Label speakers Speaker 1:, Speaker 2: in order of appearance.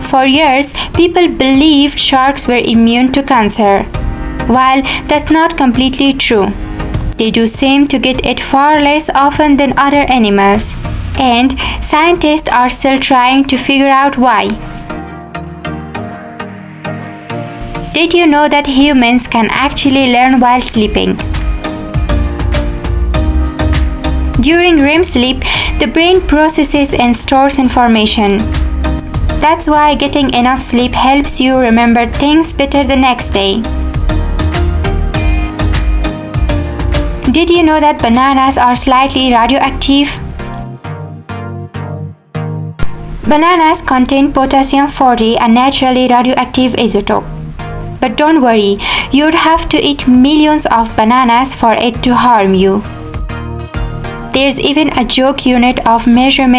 Speaker 1: For years, people believed sharks were immune to cancer. While that's not completely true, they do seem to get it far less often than other animals, and scientists are still trying to figure out why. Did you know that humans can actually learn while sleeping? During REM sleep, the brain processes and stores information. That's why getting enough sleep helps you remember things better the next day. Did you know that bananas are slightly radioactive? Bananas contain potassium-40, a naturally radioactive isotope. But don't worry, you'd have to eat millions of bananas for it to harm you. There's even a joke unit of measurement